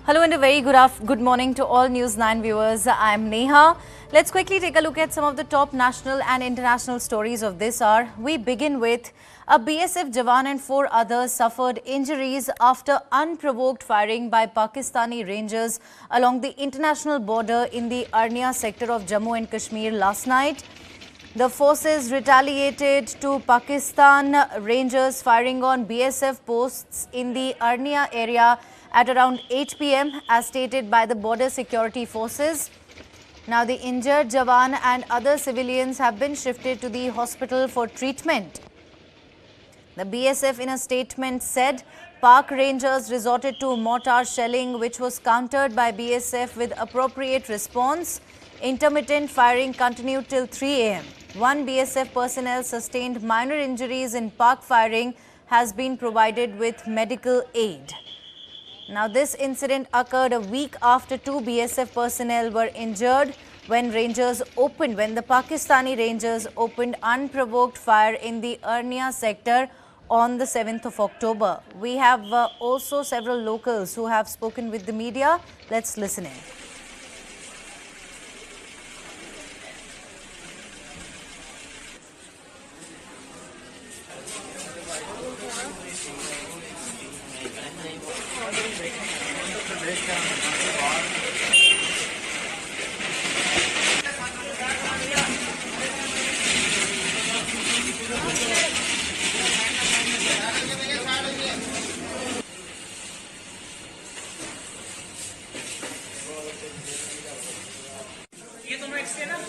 Hello and a very good morning to all News 9 viewers. I'm Neha. Let's quickly take a look at some of the top national and international stories of this hour. We begin with a BSF Jawan and 4 others suffered injuries after unprovoked firing by Pakistani Rangers along the international border in the Arnia sector of Jammu and Kashmir last night. The forces retaliated to Pakistan Rangers firing on BSF posts in the Arnia area at around 8 p.m. as stated by the border security forces. Now the injured Jawan and other civilians have been shifted to the hospital for treatment. The BSF in a statement said Pak Rangers resorted to mortar shelling which was countered by BSF with appropriate response. Intermittent firing continued till 3 a.m. One BSF personnel sustained minor injuries in Pak firing has been provided with medical aid. Now this incident occurred a week after 2 BSF personnel were injured when the Pakistani Rangers opened unprovoked fire in the Arnia sector on the 7th of October. We have also several locals who have spoken with the media. Let's listen in.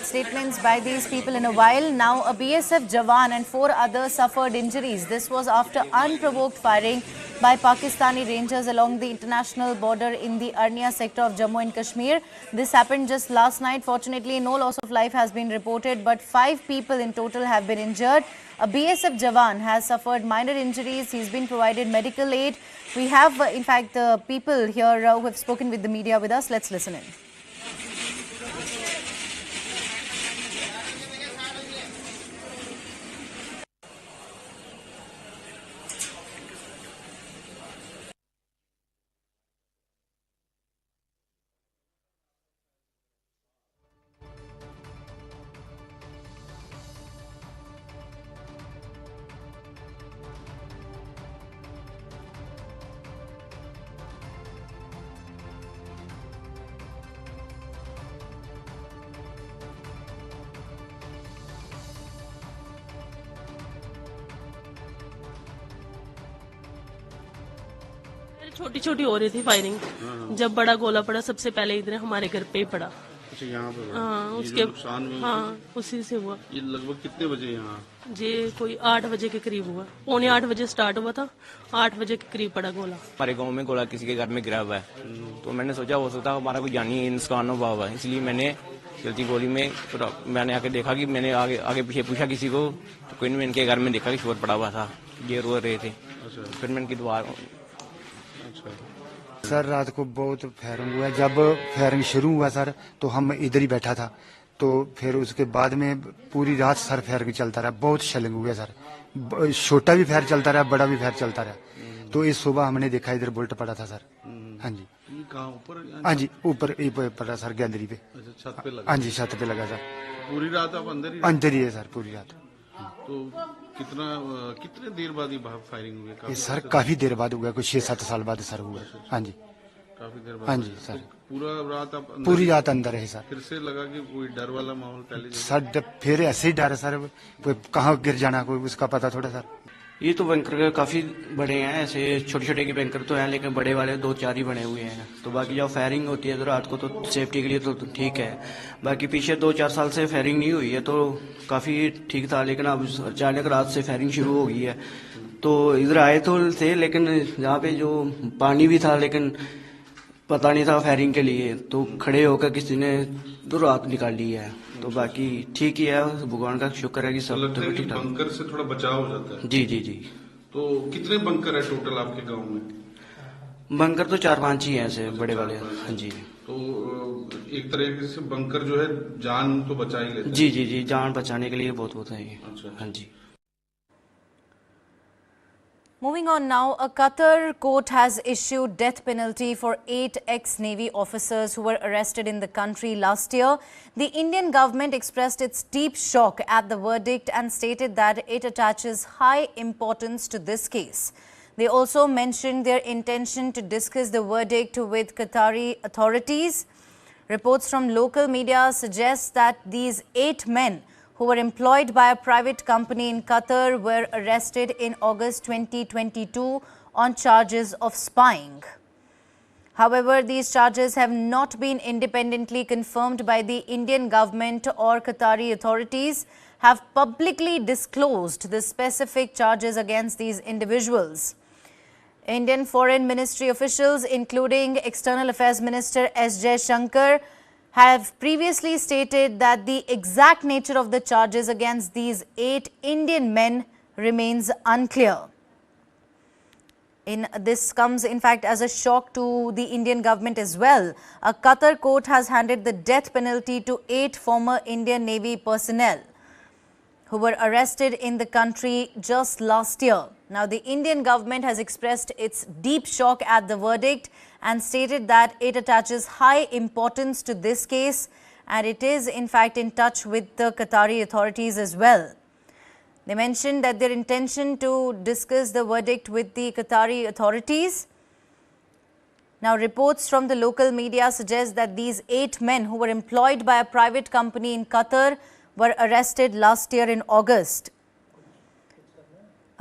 Statements by these people in a while. Now a BSF Jawan and 4 others suffered injuries. This was after unprovoked firing by Pakistani Rangers along the international border in the Arnia sector of Jammu and Kashmir. This happened just last night. Fortunately, no loss of life has been reported, but 5 people in total have been injured. A BSF Jawan has suffered minor injuries. He's been provided medical aid. We have, in fact, the people here who have spoken with the media with us. Let's listen in. छोटी छोटी हो रही थी firing. जब बड़ा गोला पड़ा सबसे पहले इधर हमारे घर पे ही पड़ा। यहाँ पे हाँ उसके उसी से हुआ। ये लगभग कितने बजे यहाँ? जी कोई 8 बजे के करीब हुआ। 7:45 बजे स्टार्ट हुआ था, 8 बजे के करीब पड़ा गोला। हमारे गांव में गोला किसी के घर में गिरा हुआ है, तो मैंने सोचा हो सकता है हमारा कोई जानी नुकसान हुआ हुआ है, इसलिए मैंने चलती गोली में मैंने आके देखा कि मैंने आगे पीछे पूछा किसी को, तो कोई नहीं, इनके घर में देखा कि शोर पड़ा हुआ था, ये रो रहे थे। फिर मैंने की दुआ। सर रात को बहुत फायरिंग हुआ। जब फायरिंग शुरू हुआ सर तो हम इधर ही बैठा था, तो फिर उसके बाद में पूरी रात सर फायरिंग चलता रहा। बहुत शेलिंग हुआ सर, छोटा भी फायर चलता रहा, बड़ा भी फायर चलता रहा। तो इस सुबह हमने देखा इधर बुलेट पड़ा था सर। हाँ जी हाँ जी ऊपर पड़ा सर, गैलरी पे। छत पे लगा? हाँ जी छत पे लगा सर। पूरी रात आप अंदर ही है सर पूरी रात। तो कितने देर बाद ये फायरिंग हुई? ये सर काफी देर बाद हुआ, कुछ 6-7 साल बाद सर हुआ। हाँ जी काफी देर बाद। हाँ जी सर पूरा रात आप पूरी रात अंदर है सर। फिर से लगा कि कोई डर वाला माहौल पहले सर फिर ऐसे ही डर है सर, कहाँ गिर जाना कोई उसका पता थोड़ा सर। ये तो बैंकर काफी बड़े हैं, ऐसे छोटे छोटे के बैंकर तो हैं, लेकिन बड़े वाले 2-4 ही बने हुए हैं। तो बाकी जब फायरिंग होती है तो रात को तो सेफ्टी के लिए तो ठीक है, बाकी पीछे 2-4 साल से फायरिंग नहीं हुई है तो काफी ठीक था, लेकिन अब अचानक रात से फायरिंग शुरू हो गई है। तो इधर आए तो थे, लेकिन यहाँ पे जो पानी भी था, लेकिन पता नहीं था फायरिंग के लिए, तो खड़े होकर किसी ने तो रात निकाली है। तो बाकी ठीक ही है, भगवान का शुक्र है कि सब तो ठीक ठाक। बंकर से थोड़ा बचाव हो जाता है। जी जी जी। तो कितने बंकर है टोटल आपके गांव में? बंकर तो 4-5 ही हैं ऐसे बड़े वाले। हाँ जी। तो एक तरीके से बंकर जो है जान तो बचा ही लेते हैं। जी जी जी, जान बचाने के लिए बहुत होता है ये। अच्छा। हाँ जी। Moving on now, a Qatar court has issued death penalty for 8 ex-Navy officers who were arrested in the country last year. The Indian government expressed its deep shock at the verdict and stated that it attaches high importance to this case. They also mentioned their intention to discuss the verdict with Qatari authorities. Reports from local media suggest that these 8 men who were employed by a private company in Qatar were arrested in August 2022 on charges of spying. However, these charges have not been independently confirmed by the Indian government or Qatari authorities have publicly disclosed the specific charges against these individuals. Indian Foreign Ministry officials, including External Affairs Minister S. Jaishankar, have previously stated that the exact nature of the charges against these 8 Indian men remains unclear. This comes, in fact, as a shock to the Indian government as well. A Qatar court has handed the death penalty to 8 former Indian Navy personnel who were arrested in the country just last year. Now, the Indian government has expressed its deep shock at the verdict and stated that it attaches high importance to this case and it is in fact in touch with the Qatari authorities as well. They mentioned that their intention to discuss the verdict with the Qatari authorities. Now, reports from the local media suggest that these 8 men who were employed by a private company in Qatar were arrested last year in August.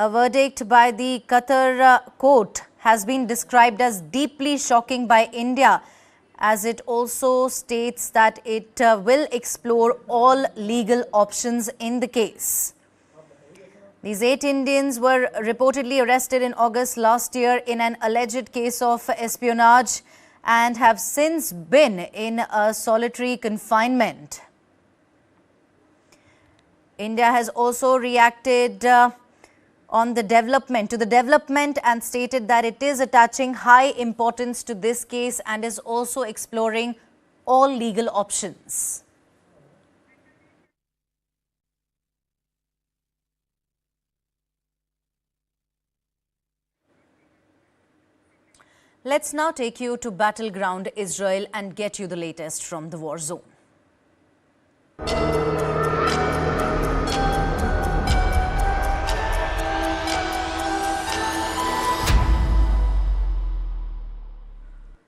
A verdict by the Qatar court has been described as deeply shocking by India, as it also states that it will explore all legal options in the case. These 8 Indians were reportedly arrested in August last year in an alleged case of espionage and have since been in a solitary confinement. India has also reacted on the development and stated that it is attaching high importance to this case and is also exploring all legal options. Let's now take you to Battleground Israel and get you the latest from the war zone.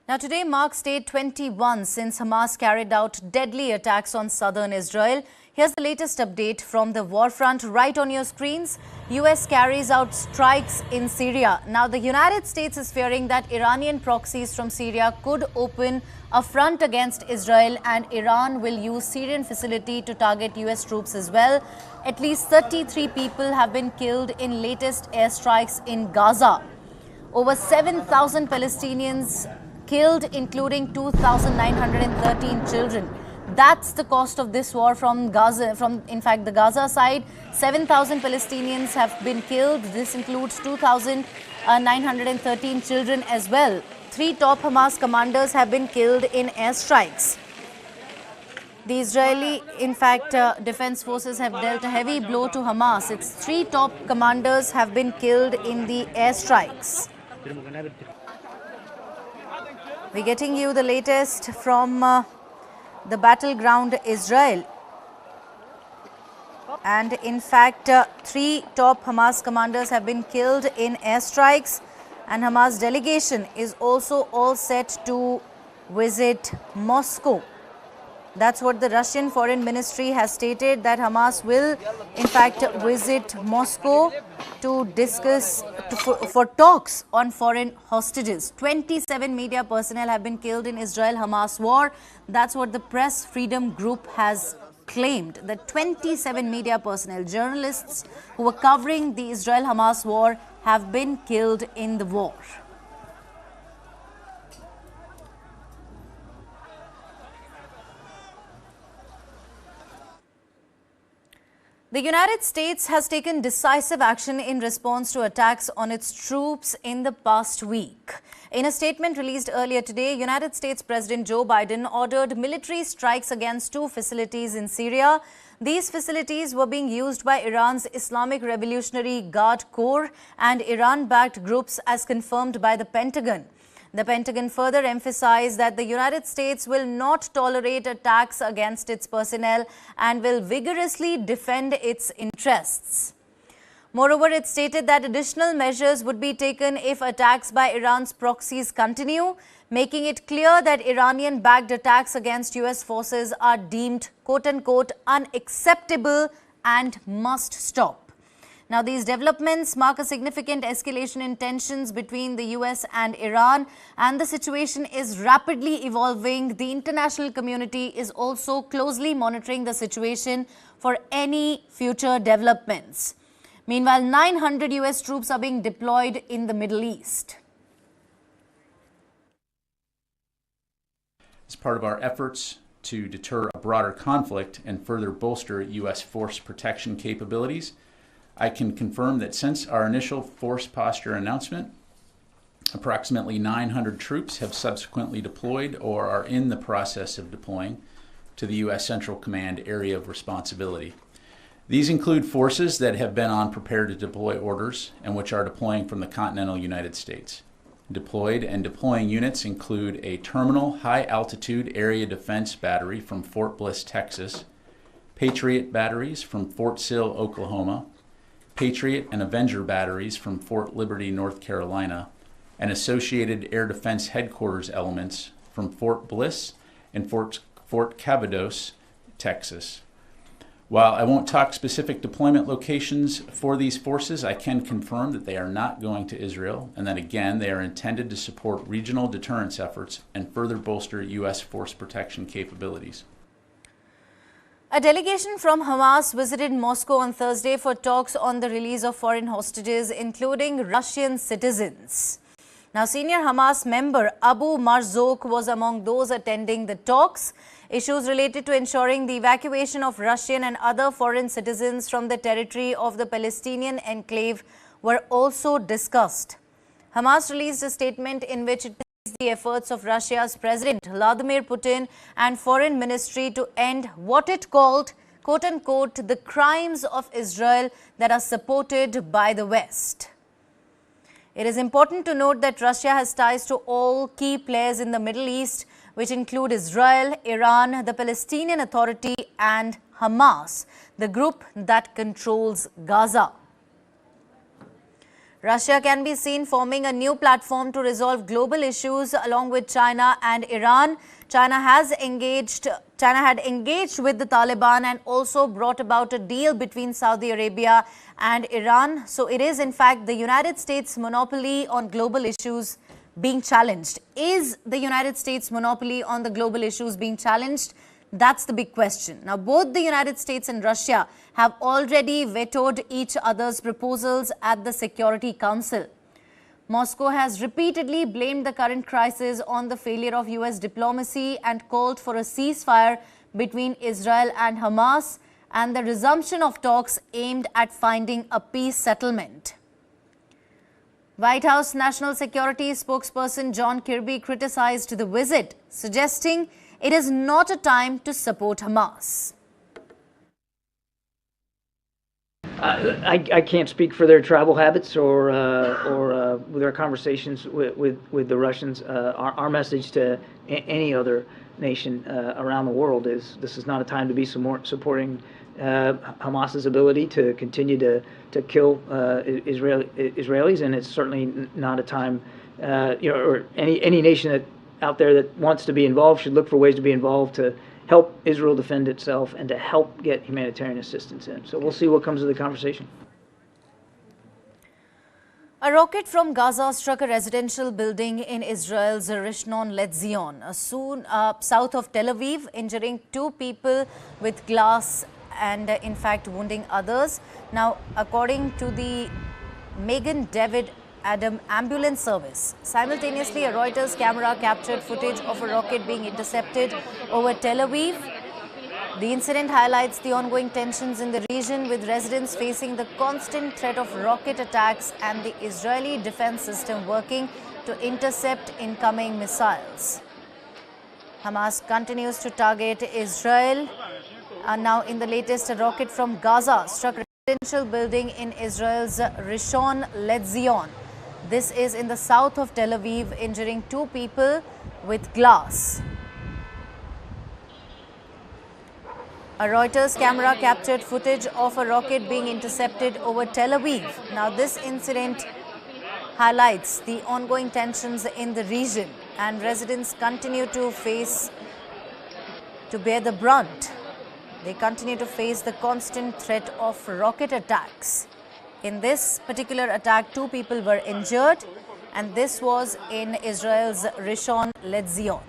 Now, today marks day 21 since Hamas carried out deadly attacks on southern Israel. Here's the latest update from the war front right on your screens. US carries out strikes in Syria. Now, the United States is fearing that Iranian proxies from Syria could open a front against Israel and Iran will use Syrian facility to target US troops as well. At least 33 people have been killed in latest airstrikes in Gaza. Over 7,000 Palestinians killed, including 2,913 children. That's the cost of this war from Gaza. In fact, the Gaza side, 7,000 Palestinians have been killed. This includes 2,913 children as well. 3 top Hamas commanders have been killed in airstrikes. The Israeli, in fact, defense forces have dealt a heavy blow to Hamas. Its 3 top commanders have been killed in the airstrikes. We're getting you the latest from the Battleground Israel. And in fact, 3 top Hamas commanders have been killed in airstrikes. And Hamas delegation is also all set to visit Moscow. That's what the Russian Foreign Ministry has stated, that Hamas will in fact visit Moscow to discuss for talks on foreign hostages. 27 media personnel have been killed in Israel-Hamas war. That's what the Press Freedom Group has claimed, that 27 media personnel, journalists who were covering the Israel-Hamas war, have been killed in the war. The United States has taken decisive action in response to attacks on its troops in the past week. In a statement released earlier today, United States President Joe Biden ordered military strikes against 2 facilities in Syria. These facilities were being used by Iran's Islamic Revolutionary Guard Corps and Iran-backed groups as confirmed by the Pentagon. The Pentagon further emphasized that the United States will not tolerate attacks against its personnel and will vigorously defend its interests. Moreover, it stated that additional measures would be taken if attacks by Iran's proxies continue, making it clear that Iranian-backed attacks against US forces are deemed quote-unquote unacceptable and must stop. Now, these developments mark a significant escalation in tensions between the US and Iran, and the situation is rapidly evolving. The international community is also closely monitoring the situation for any future developments. Meanwhile, 900 US troops are being deployed in the Middle East. As part of our efforts to deter a broader conflict and further bolster US force protection capabilities, I can confirm that since our initial force posture announcement, approximately 900 troops have subsequently deployed or are in the process of deploying to the U.S. Central Command area of responsibility. These include forces that have been on prepare to deploy orders and which are deploying from the continental United States. Deployed and deploying units include a terminal high-altitude area defense battery from Fort Bliss, Texas, Patriot batteries from Fort Sill, Oklahoma, Patriot and Avenger batteries from Fort Liberty, North Carolina, and associated air defense headquarters elements from Fort Bliss and Fort Cavados, Texas. While I won't talk specific deployment locations for these forces, I can confirm that they are not going to Israel and that, again, they are intended to support regional deterrence efforts and further bolster U.S. force protection capabilities. A delegation from Hamas visited Moscow on Thursday for talks on the release of foreign hostages, including Russian citizens. Now, senior Hamas member Abu Marzouk was among those attending the talks. Issues related to ensuring the evacuation of Russian and other foreign citizens from the territory of the Palestinian enclave were also discussed. Hamas released a statement in which it the efforts of Russia's President Vladimir Putin and Foreign Ministry to end what it called, quote-unquote, the crimes of Israel that are supported by the West. It is important to note that Russia has ties to all key players in the Middle East, which include Israel, Iran, the Palestinian Authority and Hamas, the group that controls Gaza. Russia can be seen forming a new platform to resolve global issues along with China and Iran. China had engaged with the Taliban and also brought about a deal between Saudi Arabia and Iran. So it is in fact the United States' monopoly on global issues being challenged. Is the United States' monopoly on the global issues being challenged? That's the big question. Now, both the United States and Russia have already vetoed each other's proposals at the Security Council. Moscow has repeatedly blamed the current crisis on the failure of US diplomacy and called for a ceasefire between Israel and Hamas and the resumption of talks aimed at finding a peace settlement. White House National Security spokesperson John Kirby criticized the visit, suggesting it is not a time to support Hamas. I can't speak for their travel habits or their conversations with the Russians. Our message to any other nation around the world is this is not a time to be supporting Hamas's ability to continue to kill Israelis, and it's certainly not a time, or any nation out there that wants to be involved should look for ways to be involved to help Israel defend itself and to help get humanitarian assistance in. So we'll see what comes of the conversation. A rocket from Gaza struck a residential building in Israel's Rishon LeZion, south of Tel Aviv, injuring 2 people with glass and in fact wounding others. Now, according to the Megan David Adam ambulance service. Simultaneously, a Reuters camera captured footage of a rocket being intercepted over Tel Aviv. The incident highlights the ongoing tensions in the region, with residents facing the constant threat of rocket attacks and the Israeli defense system working to intercept incoming missiles. Hamas continues to target Israel Now, in the latest, a rocket from Gaza struck a residential building in Israel's Rishon LeZion. This is in the south of Tel Aviv, injuring 2 people with glass. A Reuters camera captured footage of a rocket being intercepted over Tel Aviv. Now, this incident highlights the ongoing tensions in the region, and residents continue to bear the brunt. They continue to face the constant threat of rocket attacks. In this particular attack, 2 people were injured, and this was in Israel's Rishon LeZion.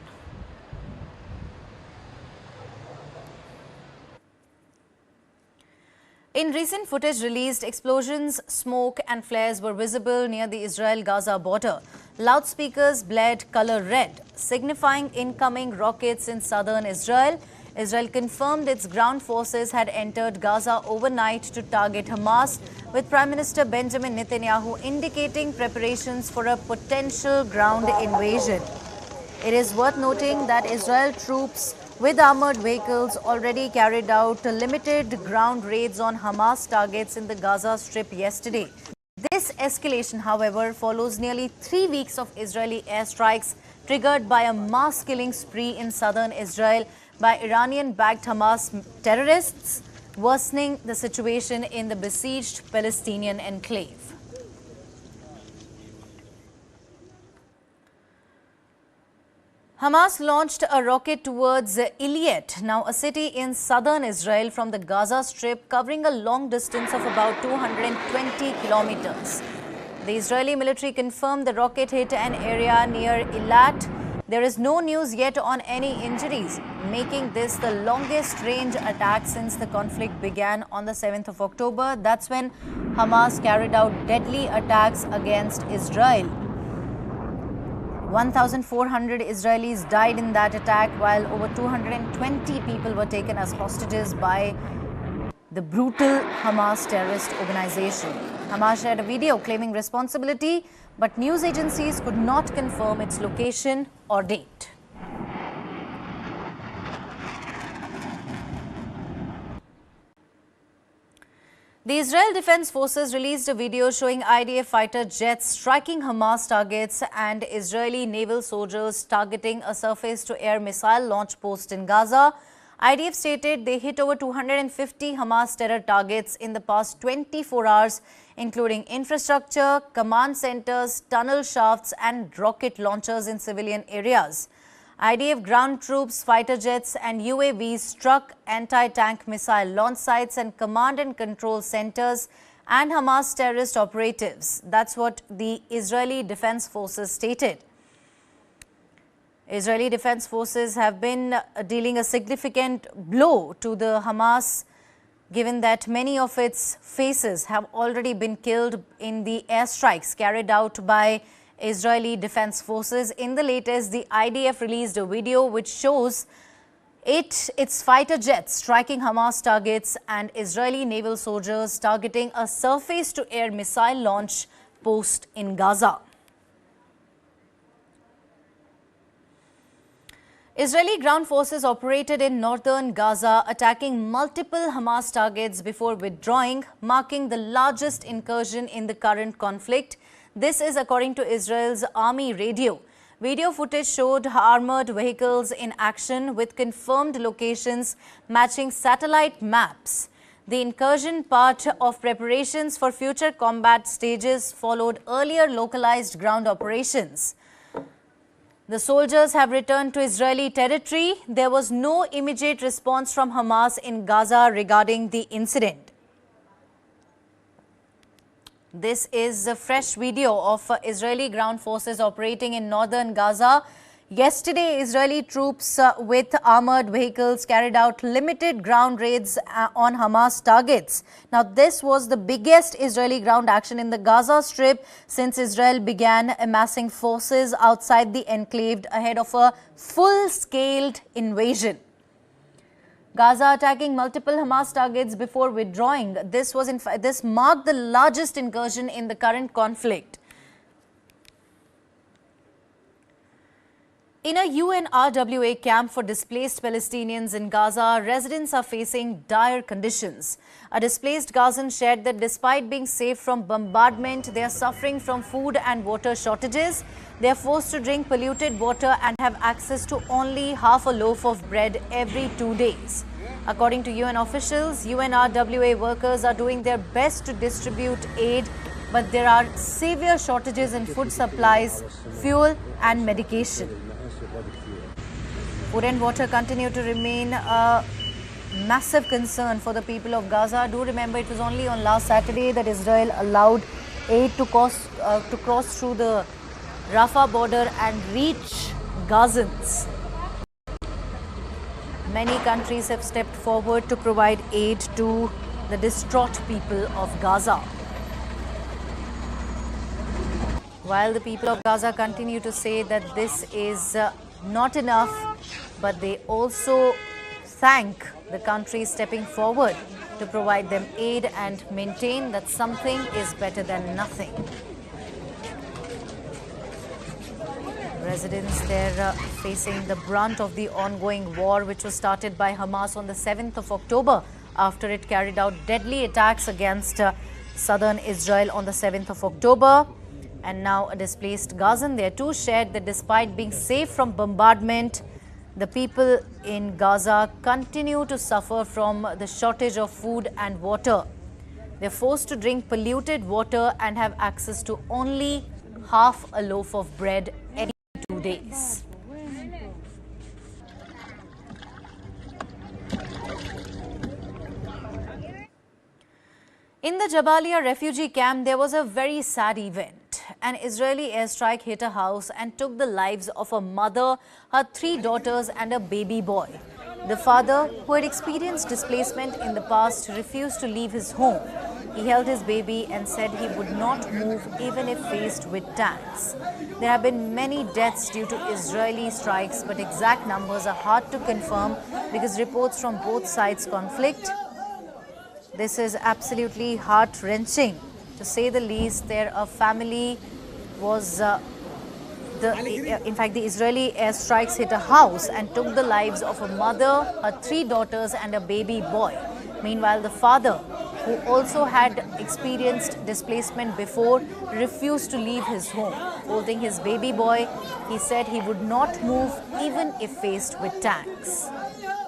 In recent footage released, explosions, smoke and flares were visible near the Israel-Gaza border. Loudspeakers blared color red, signifying incoming rockets in southern Israel. Israel confirmed its ground forces had entered Gaza overnight to target Hamas, with Prime Minister Benjamin Netanyahu indicating preparations for a potential ground invasion. It is worth noting that Israel troops with armored vehicles already carried out limited ground raids on Hamas targets in the Gaza Strip yesterday. This escalation, however, follows nearly 3 weeks of Israeli airstrikes triggered by a mass killing spree in southern Israel by Iranian-backed Hamas terrorists, worsening the situation in the besieged Palestinian enclave. Hamas launched a rocket towards Eilat, now a city in southern Israel, from the Gaza Strip, covering a long distance of about 220 kilometers. The Israeli military confirmed the rocket hit an area near Eilat. There is no news yet on any injuries, making this the longest range attack since the conflict began on the 7th of October. That's when Hamas carried out deadly attacks against Israel. 1,400 Israelis died in that attack, while over 220 people were taken as hostages by the brutal Hamas terrorist organization. Hamas shared a video claiming responsibility, but news agencies could not confirm its location or date. The Israel Defense Forces released a video showing IDF fighter jets striking Hamas targets and Israeli naval soldiers targeting a surface-to-air missile launch post in Gaza. IDF stated they hit over 250 Hamas terror targets in the past 24 hours, including infrastructure, command centers, tunnel shafts and rocket launchers in civilian areas. IDF ground troops, fighter jets and UAVs struck anti-tank missile launch sites and command and control centers and Hamas terrorist operatives. That's what the Israeli Defense Forces stated. Israeli Defense Forces have been dealing a significant blow to the Hamas, given that many of its faces have already been killed in the airstrikes carried out by Israeli Defense Forces. In the latest, the IDF released a video which shows its fighter jets striking Hamas targets and Israeli naval soldiers targeting a surface-to-air missile launch post in Gaza. Israeli ground forces operated in northern Gaza, attacking multiple Hamas targets before withdrawing, marking the largest incursion in the current conflict. This is according to Israel's army radio. Video footage showed armored vehicles in action with confirmed locations matching satellite maps. The incursion, part of preparations for future combat stages, followed earlier localized ground operations. The soldiers have returned to Israeli territory. There was no immediate response from Hamas in Gaza regarding the incident. This is a fresh video of Israeli ground forces operating in northern Gaza. Yesterday, Israeli troops with armored vehicles carried out limited ground raids on Hamas targets. Now, this was the biggest Israeli ground action in the Gaza Strip since Israel began amassing forces outside the enclave ahead of a full-scaled invasion. Gaza attacking multiple Hamas targets before withdrawing. This marked the largest incursion in the current conflict. In a UNRWA camp for displaced Palestinians in Gaza, residents are facing dire conditions. A displaced Gazan shared that despite being safe from bombardment, they are suffering from food and water shortages. They are forced to drink polluted water and have access to only half a loaf of bread every 2 days. According to UN officials, UNRWA workers are doing their best to distribute aid, but there are severe shortages in food supplies, fuel and medication. Food and water continue to remain a massive concern for the people of Gaza. Do remember, it was only on last Saturday that Israel allowed aid to cross through the Rafah border and reach Gazans. Many countries have stepped forward to provide aid to the distraught people of Gaza. While the people of Gaza continue to say that this is not enough, but they also thank the countries stepping forward to provide them aid and maintain that something is better than nothing. Residents there facing the brunt of the ongoing war, which was started by Hamas on the 7th of October after it carried out deadly attacks against southern Israel on the 7th of October. And now a displaced Gazan there too shared that despite being safe from bombardment, the people in Gaza continue to suffer from the shortage of food and water. They're forced to drink polluted water and have access to only half a loaf of bread every 2 days. In the Jabalia refugee camp, there was a very sad event. An Israeli airstrike hit a house and took the lives of a mother, her 3 daughters and a baby boy. The father, who had experienced displacement in the past, refused to leave his home. He held his baby and said he would not move even if faced with tanks. There have been many deaths due to Israeli strikes, but exact numbers are hard to confirm because reports from both sides conflict. This is absolutely heart-wrenching. To say the least, a family was, in fact, the Israeli airstrikes hit a house and took the lives of a mother, her 3 daughters and a baby boy. Meanwhile, the father, who also had experienced displacement before, refused to leave his home. Holding his baby boy, he said he would not move even if faced with tanks.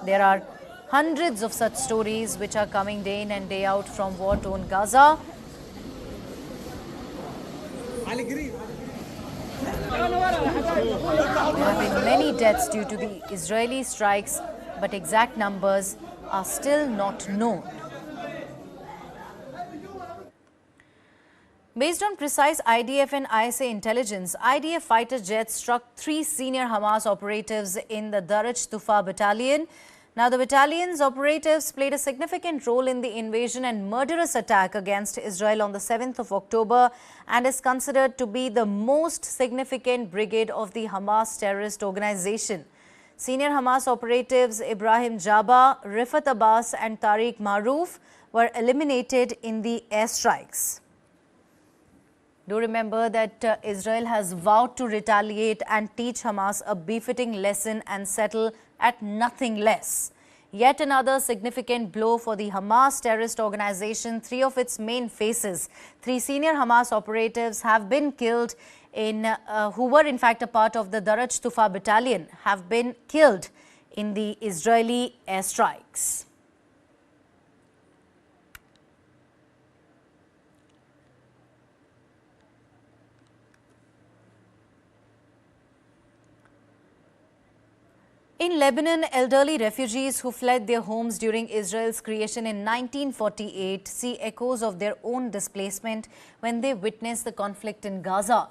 There are hundreds of such stories which are coming day in and day out from war-torn Gaza. There have been many deaths due to the Israeli strikes, but exact numbers are still not known. Based on precise IDF and ISA intelligence, IDF fighter jets struck 3 senior Hamas operatives in the Daraj Tufa battalion. Now, the battalion's operatives played a significant role in the invasion and murderous attack against Israel on the 7th of October and is considered to be the most significant brigade of the Hamas terrorist organization. Senior Hamas operatives Ibrahim Jaba, Rifat Abbas and Tariq Maroof were eliminated in the airstrikes. Do remember that Israel has vowed to retaliate and teach Hamas a befitting lesson and settle at nothing less. Yet another significant blow for the Hamas terrorist organization. 3 of its main faces, 3 senior Hamas operatives have been killed who were in fact a part of the Daraj Tufa battalion, have been killed in the Israeli airstrikes. In Lebanon, elderly refugees who fled their homes during Israel's creation in 1948 see echoes of their own displacement when they witness the conflict in Gaza.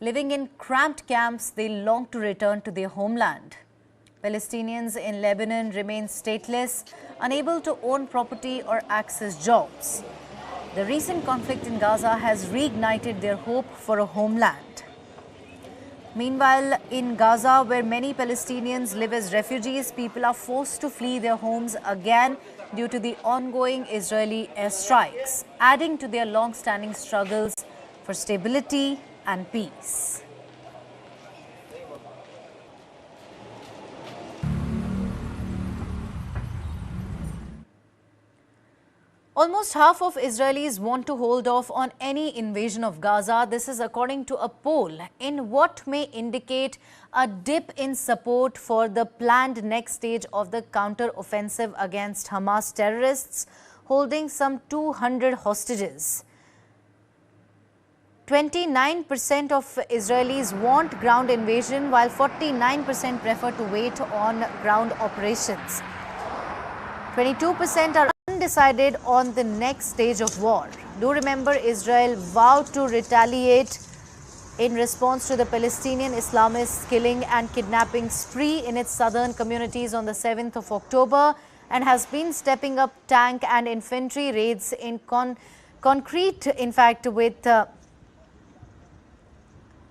Living in cramped camps, they long to return to their homeland. Palestinians in Lebanon remain stateless, unable to own property or access jobs. The recent conflict in Gaza has reignited their hope for a homeland. Meanwhile, in Gaza, where many Palestinians live as refugees, people are forced to flee their homes again due to the ongoing Israeli airstrikes, adding to their long-standing struggles for stability and peace. Almost half of Israelis want to hold off on any invasion of Gaza. This is according to a poll in what may indicate a dip in support for the planned next stage of the counter-offensive against Hamas terrorists holding some 200 hostages. 29% of Israelis want ground invasion, while 49% prefer to wait on ground operations. 22% are undecided on the next stage of war. Do remember, Israel vowed to retaliate in response to the Palestinian Islamists' killing and kidnapping spree in its southern communities on the 7th of October and has been stepping up tank and infantry raids in concrete, in fact, with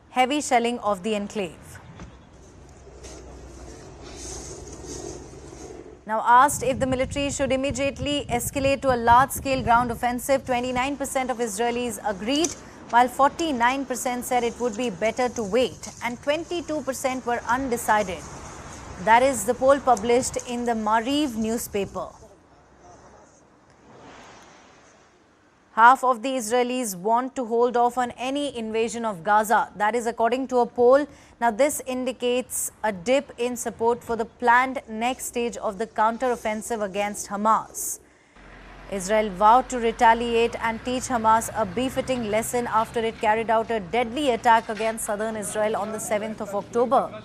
heavy shelling of the enclave. Now, asked if the military should immediately escalate to a large-scale ground offensive, 29% of Israelis agreed, while 49% said it would be better to wait, and 22% were undecided. That is the poll published in the Maariv newspaper. Half of the Israelis want to hold off on any invasion of Gaza. That is according to a poll. Now, this indicates a dip in support for the planned next stage of the counter-offensive against Hamas. Israel vowed to retaliate and teach Hamas a befitting lesson after it carried out a deadly attack against southern Israel on the 7th of October.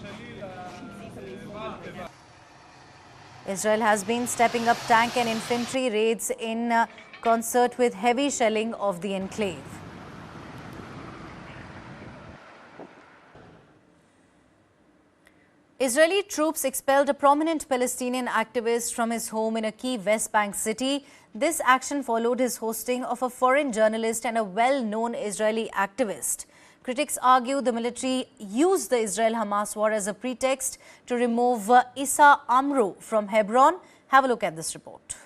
Israel has been stepping up tank and infantry raids in concert with heavy shelling of the enclave. Israeli troops expelled a prominent Palestinian activist from his home in a key West Bank city. This action followed his hosting of a foreign journalist and a well-known Israeli activist. Critics argue the military used the Israel-Hamas war as a pretext to remove Issa Amru from Hebron. Have a look at this report.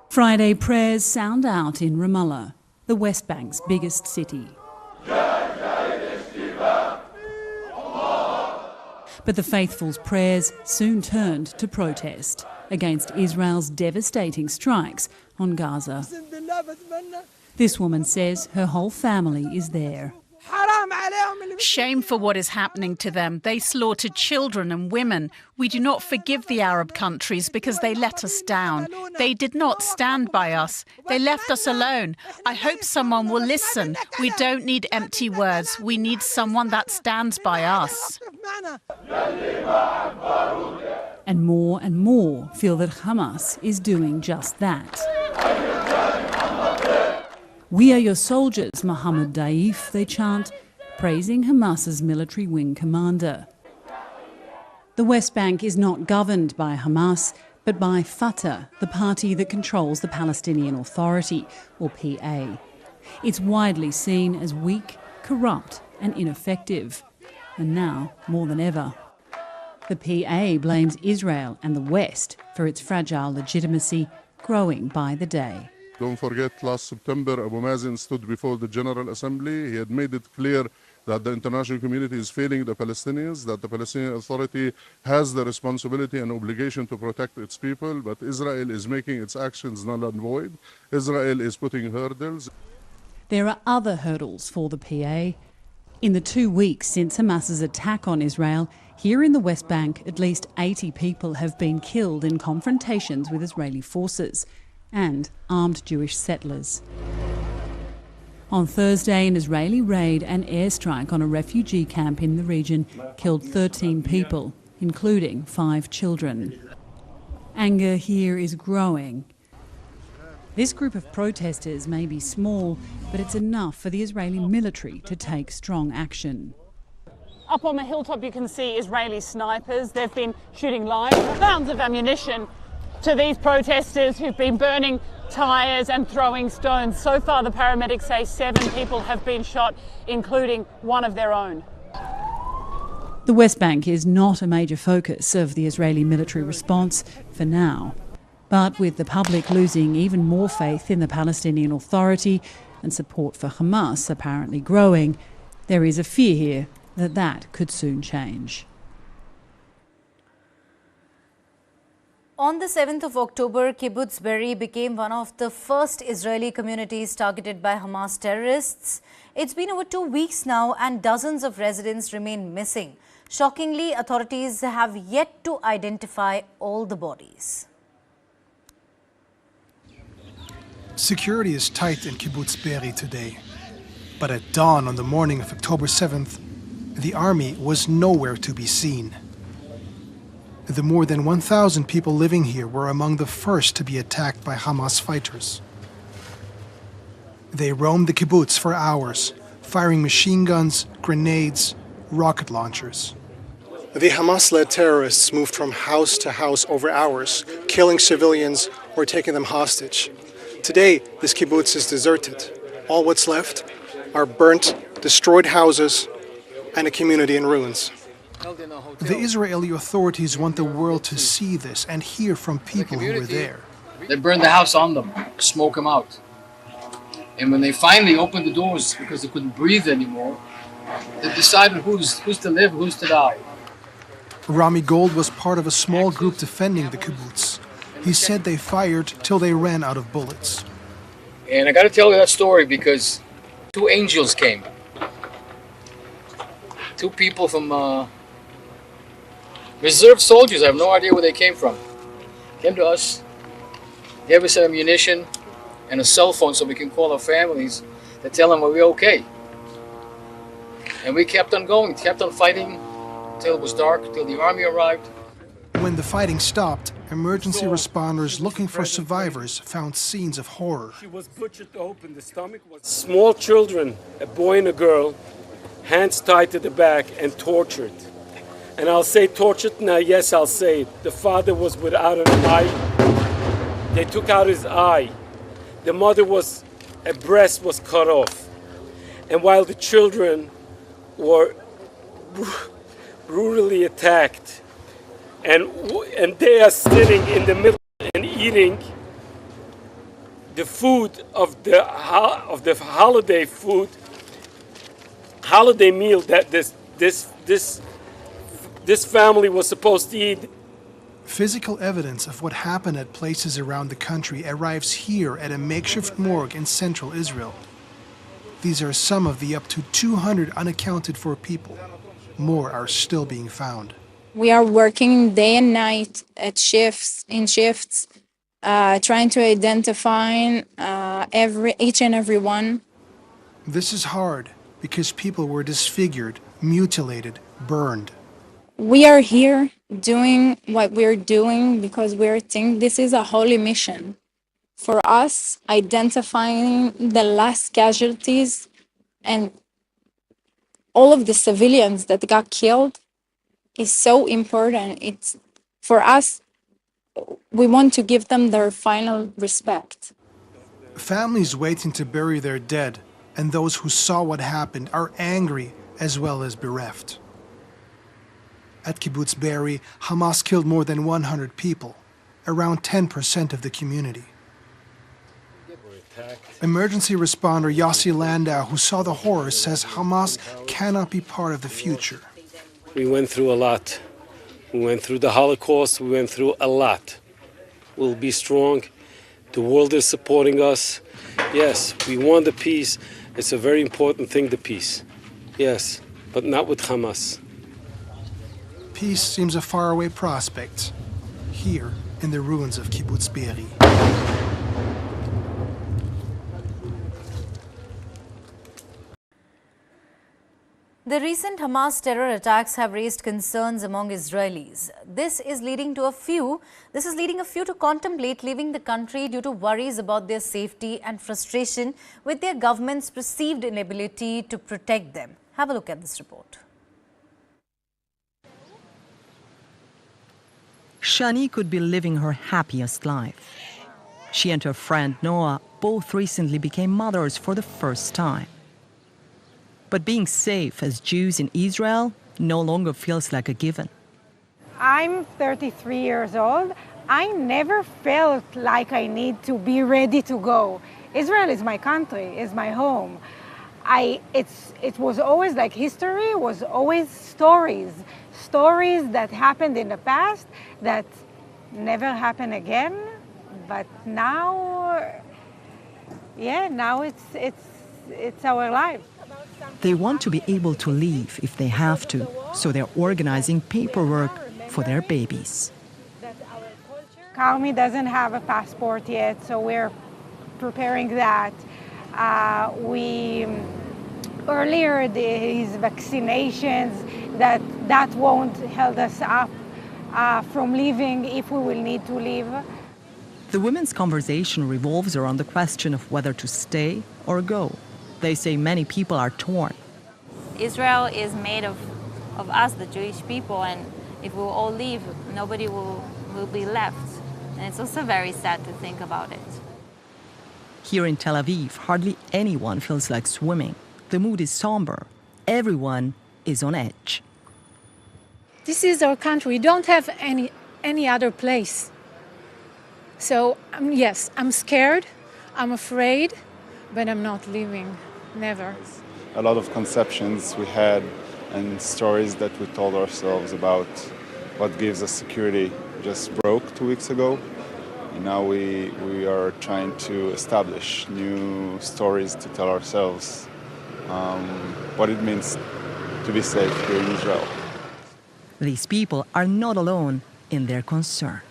Friday prayers sound out in Ramallah, the West Bank's biggest city. But the faithful's prayers soon turned to protest against Israel's devastating strikes on Gaza. This woman says her whole family is there. Shame for what is happening to them. They slaughtered children and women. We do not forgive the Arab countries because they let us down. They did not stand by us. They left us alone. I hope someone will listen. We don't need empty words. We need someone that stands by us. And more feel that Hamas is doing just that. We are your soldiers, Mohammed Daif, they chant, praising Hamas's military wing commander. The West Bank is not governed by Hamas, but by Fatah, the party that controls the Palestinian Authority, or PA. It's widely seen as weak, corrupt and ineffective. And now, more than ever. The PA blames Israel and the West for its fragile legitimacy, growing by the day. Don't forget, last September, Abu Mazen stood before the General Assembly. He had made it clear that the international community is failing the Palestinians, that the Palestinian Authority has the responsibility and obligation to protect its people, but Israel is making its actions null and void. Israel is putting hurdles. There are other hurdles for the PA. In the 2 weeks since Hamas's attack on Israel, here in the West Bank, at least 80 people have been killed in confrontations with Israeli forces and armed Jewish settlers. On Thursday, an Israeli raid and airstrike on a refugee camp in the region killed 13 people, including 5 children. Anger here is growing. This group of protesters may be small, but it's enough for the Israeli military to take strong action. Up on the hilltop you can see Israeli snipers. They've been shooting live rounds of ammunition to these protesters who've been burning tyres and throwing stones. So far the paramedics say 7 people have been shot, including one of their own. The West Bank is not a major focus of the Israeli military response for now. But with the public losing even more faith in the Palestinian Authority and support for Hamas apparently growing, there is a fear here that that could soon change. On the 7th of October, Kibbuts B became one of the first Israeli communities targeted by Hamas terrorists. It's been over 2 weeks now and dozens of residents remain missing. Shockingly, authorities have yet to identify all the bodies. Security is tight in Kibbutz B today. But at dawn on the morning of October 7th, the army was nowhere to be seen. The more than 1,000 people living here were among the first to be attacked by Hamas fighters. They roamed the kibbutz for hours, firing machine guns, grenades, rocket launchers. The Hamas-led terrorists moved from house to house over hours, killing civilians or taking them hostage. Today, this kibbutz is deserted. All what's left are burnt, destroyed houses and a community in ruins. The Israeli authorities want the world to see this and hear from people who were there. They burned the house on them, smoke them out. And when they finally opened the doors because they couldn't breathe anymore, they decided who's to live, who's to die. Rami Gold was part of a small group defending the kibbutz. He said they fired till they ran out of bullets. And I got to tell you that story because 2 angels came. 2 people from reserve soldiers. I have no idea where they came from. Came to us, gave us some ammunition and a cell phone so we can call our families to tell them we're okay. And we kept on going, kept on fighting till it was dark, till the army arrived. When the fighting stopped, emergency responders looking for survivors found scenes of horror. She was butchered open, the stomach was... Small children, a boy and a girl, hands tied to the back and tortured. And I'll say tortured now, yes, I'll say it. The father was without an eye. They took out his eye. The mother a breast was cut off. And while the children were brutally attacked, and they are sitting in the middle and eating the food of the holiday meal that this family was supposed to eat. Physical evidence of what happened at places around the country arrives here at a makeshift morgue in central Israel. These are some of the up to 200 unaccounted for people. More are still being found. We are working day and night at shifts, trying to identify each and every one. This is hard because people were disfigured, mutilated, burned. We are here doing what we're doing because we think this is a holy mission. For us, identifying the last casualties and all of the civilians that got killed is so important. It's for us, we want to give them their final respect. Families waiting to bury their dead and those who saw what happened are angry as well as bereft. At Kibbutz B, Hamas killed more than 100 people, around 10% of the community. Emergency responder Yossi Landau, who saw the horror, says Hamas cannot be part of the future. We went through a lot. We went through the Holocaust. We went through a lot. We'll be strong. The world is supporting us. Yes, we want the peace. It's a very important thing, the peace. Yes, but not with Hamas. Peace seems a faraway prospect, here in the ruins of Kibbutz B. The recent Hamas terror attacks have raised concerns among Israelis. This is leading a few to contemplate leaving the country due to worries about their safety and frustration with their government's perceived inability to protect them. Have a look at this report. Shani could be living her happiest life. She and her friend Noah both recently became mothers for the first time. But being safe as Jews in Israel no longer feels like a given. I'm 33 years old. I never felt like I need to be ready to go. Israel is my country, is my home. It was always like history, was always stories that happened in the past that never happen again. But now, yeah, now it's our life. They want to be able to leave if they have to, so they're organizing paperwork for their babies. Karmi doesn't have a passport yet, so we're preparing that. Earlier his vaccinations, that won't hold us up from leaving if we will need to leave. The women's conversation revolves around the question of whether to stay or go. They say many people are torn. Israel is made of us, the Jewish people, and if we all leave, nobody will be left. And it's also very sad to think about it. Here in Tel Aviv, hardly anyone feels like swimming. The mood is somber. Everyone is on edge. This is our country. We don't have any other place. So, yes, I'm scared, I'm afraid, but I'm not leaving, never. A lot of conceptions we had and stories that we told ourselves about what gives us security just broke 2 weeks ago. And now we are trying to establish new stories to tell ourselves what it means to be safe here in Israel. These people are not alone in their concern.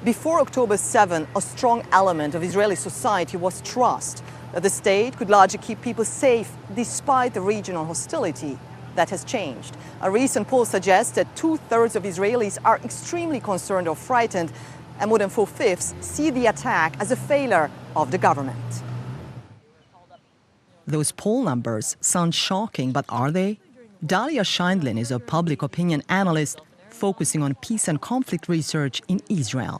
Before October 7, a strong element of Israeli society was trust that the state could largely keep people safe despite the regional hostility. That has changed. A recent poll suggests that 2/3 of Israelis are extremely concerned or frightened, and more than 4/5 see the attack as a failure of the government. Those poll numbers sound shocking, but are they? Dalia Scheindlin is a public opinion analyst focusing on peace and conflict research in Israel.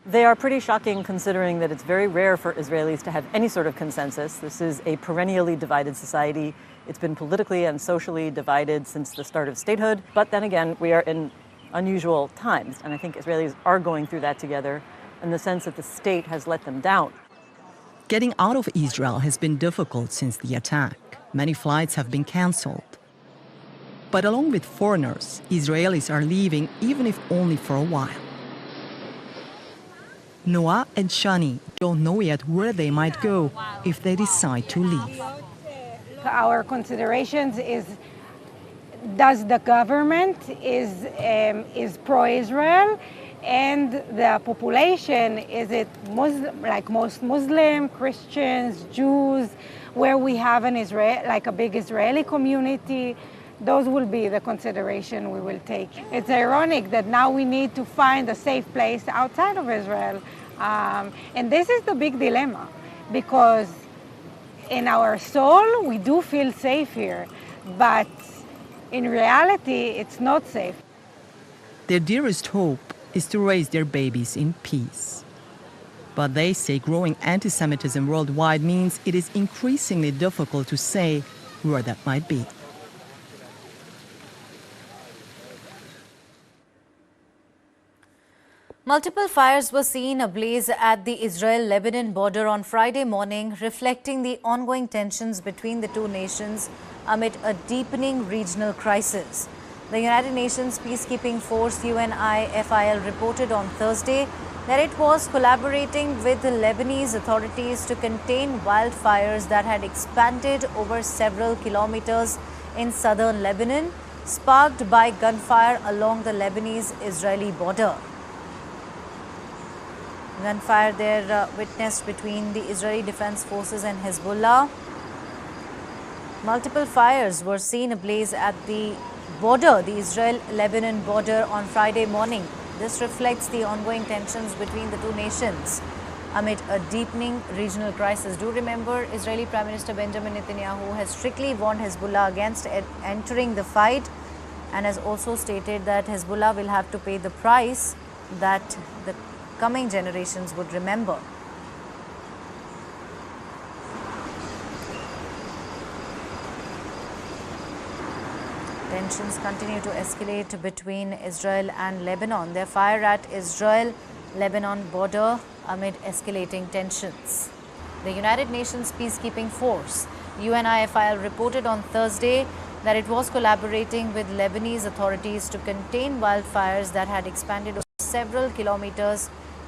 They are pretty shocking considering that it's very rare for Israelis to have any sort of consensus. This is a perennially divided society. It's been politically and socially divided since the start of statehood. But then again, we are in unusual times. And I think Israelis are going through that together in the sense that the state has let them down. Getting out of Israel has been difficult since the attack. Many flights have been canceled. But along with foreigners, Israelis are leaving, even if only for a while. Noah and Shani don't know yet where they might go if they decide to leave. Our considerations is, does the government is pro-Israel, and the population, is it Muslim, like most Muslim, Christians, Jews, where we have like a big Israeli community? Those will be the consideration we will take. It's ironic that now we need to find a safe place outside of Israel. And this is the big dilemma, because in our soul, we do feel safe here, but in reality, it's not safe. Their dearest hope is to raise their babies in peace. But they say growing anti-Semitism worldwide means it is increasingly difficult to say where that might be. Multiple fires were seen ablaze at the Israel-Lebanon border on Friday morning, reflecting the ongoing tensions between the two nations amid a deepening regional crisis. The United Nations peacekeeping force UNIFIL reported on Thursday that it was collaborating with the Lebanese authorities to contain wildfires that had expanded over several kilometers in southern Lebanon, sparked by gunfire along the Lebanese-Israeli border. Gunfire there witnessed between the Israeli Defense Forces and Hezbollah. Multiple fires were seen ablaze at the border, the Israel-Lebanon border, on Friday morning. This reflects the ongoing tensions between the two nations amid a deepening regional crisis. Do remember, Israeli Prime Minister Benjamin Netanyahu has strictly warned Hezbollah against entering the fight, and has also stated that Hezbollah will have to pay the price that the coming generations would remember. Tensions continue to escalate between Israel and Lebanon. Their fire at Israel-Lebanon border amid escalating tensions. The United Nations peacekeeping force, UNIFIL, reported on Thursday that it was collaborating with Lebanese authorities to contain wildfires that had expanded over several kilometers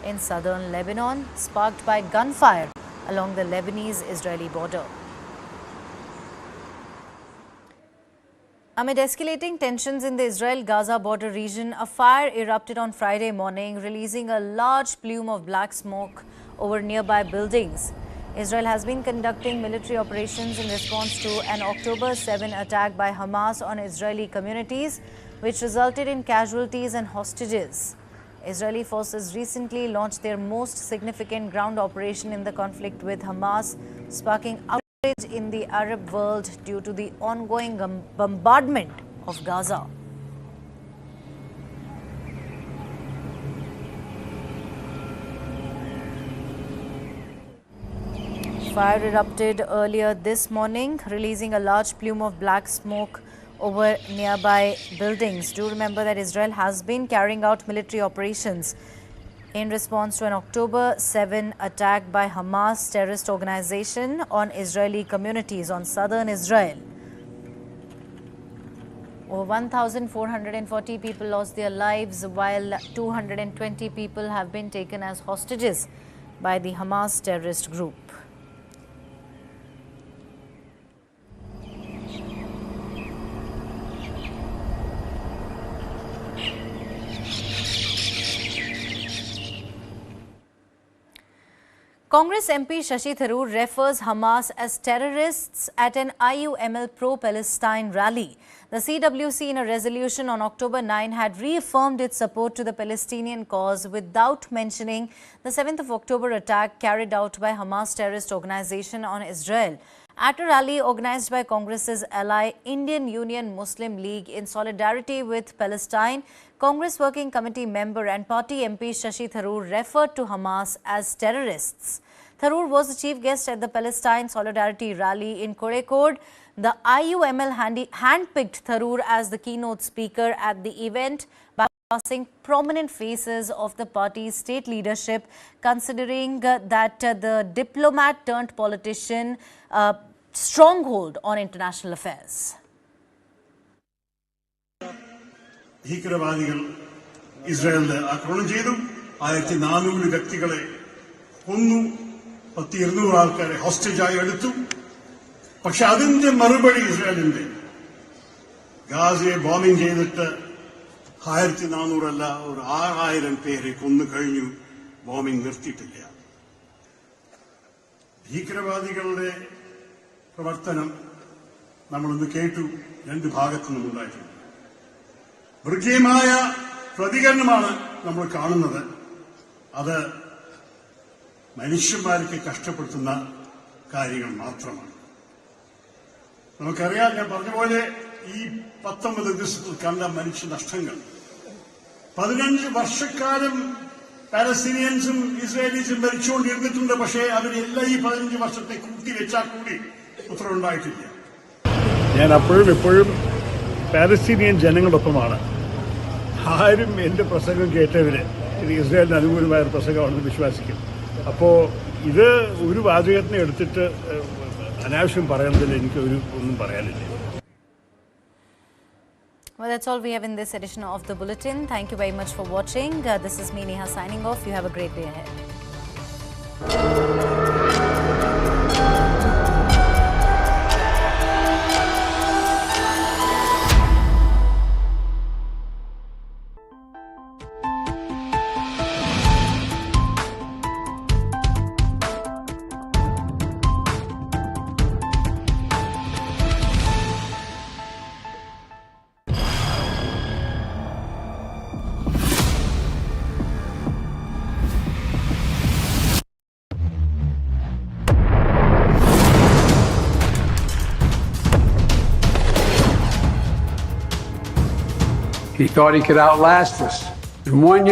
in southern Lebanon, sparked by gunfire along the Lebanese-Israeli border. Amid escalating tensions in the Israel-Gaza border region, a fire erupted on Friday morning, releasing a large plume of black smoke over nearby buildings. Israel has been conducting military operations in response to an October 7 attack by Hamas on Israeli communities, which resulted in casualties and hostages. Israeli forces recently launched their most significant ground operation in the conflict with Hamas, sparking outrage in the Arab world due to the ongoing bombardment of Gaza. Fire erupted earlier this morning, releasing a large plume of black smoke over nearby buildings. Do remember that Israel has been carrying out military operations in response to an October 7 attack by Hamas terrorist organization on Israeli communities on southern Israel. Over 1,440 people lost their lives, while 220 people have been taken as hostages by the Hamas terrorist group. Congress MP Shashi Tharoor refers Hamas as terrorists at an IUML pro-Palestine rally. The CWC, in a resolution on October 9, had reaffirmed its support to the Palestinian cause without mentioning the 7th of October attack carried out by Hamas terrorist organization on Israel. At a rally organized by Congress's ally Indian Union Muslim League in solidarity with Palestine, Congress Working Committee member and party MP Shashi Tharoor referred to Hamas as terrorists. Tharoor was the chief guest at the Palestine Solidarity Rally in Kozhikode. The IUML handpicked Tharoor as the keynote speaker at the event, bypassing prominent faces of the party's state leadership, considering that the diplomat turned politician stronghold on international affairs. ഭീകരവാദികൾ ഇസ്രായേലിനെ ആക്രമണം ചെയ്തു. 1400 വ്യക്തികളെ കൊന്നു. 200 ആൾക്കാരെ ഹോസ്റ്റേജായി എടുത്തു. പക്ഷെ അതിന്റെ മറുപടി ഇസ്രായേലിന്റെ ഗാസയെ ബോംബിംഗ് ചെയ്തിട്ട് 1400 അല്ല, ഒരു 6000 പേരെ കൊന്നു കഴിഞ്ഞു. ബോംബിംഗ് നിർത്തിയിട്ടില്ല. ഭീകരവാദികളുടെ പ്രവർത്തനം നമ്മളൊന്ന് കേട്ടു. രണ്ട് ഭാഗത്തു നിന്നും ഉണ്ടായിട്ടുണ്ട്. മൃഗീയമായ പ്രതികരണമാണ് നമ്മൾ കാണുന്നത്. അത് മനുഷ്യന്മാർക്ക് കഷ്ടപ്പെടുത്തുന്ന കാര്യങ്ങൾ മാത്രമാണ്. നമുക്കറിയാം, ഞാൻ പറഞ്ഞ പോലെ ഈ 19 ദിവസത്തിൽ കണ്ട മനുഷ്യനഷ്ടങ്ങൾ. 15 വർഷക്കാലം പാലസ്തീനിയൻസും ഇസ്രായേലീസും ഭരിച്ചുകൊണ്ടിരുന്നിട്ടുണ്ട്. പക്ഷേ അവരെല്ലാം ഈ 15 വർഷത്തെ കൂട്ടിവെച്ചാൽ കൂടി ഉത്തരവുണ്ടായിട്ടില്ല. ഞാൻ അപ്പോഴും എപ്പോഴും പാലസ്തീനിയൻ ജനങ്ങളൊപ്പമാണ്. ആരും എന്റെ പ്രസംഗം കേട്ടവര് ഇത് ഇസ്രായേലിന് അനുകൂലമായ ഒരു പ്രസംഗമാണെന്ന് വിശ്വസിക്കും. അപ്പോൾ ഇത് ഒരു വാചകത്തിനെ എടുത്തിട്ട് അനാവശ്യം പറയുന്നതിൽ എനിക്ക് ഒന്നും പറയാനില്ല. Well, that's all we have in this edition of the Bulletin. Thank you very much for watching. This is me, Neha, signing off. You have a great day ahead. He thought he could outlast us. In 1 year,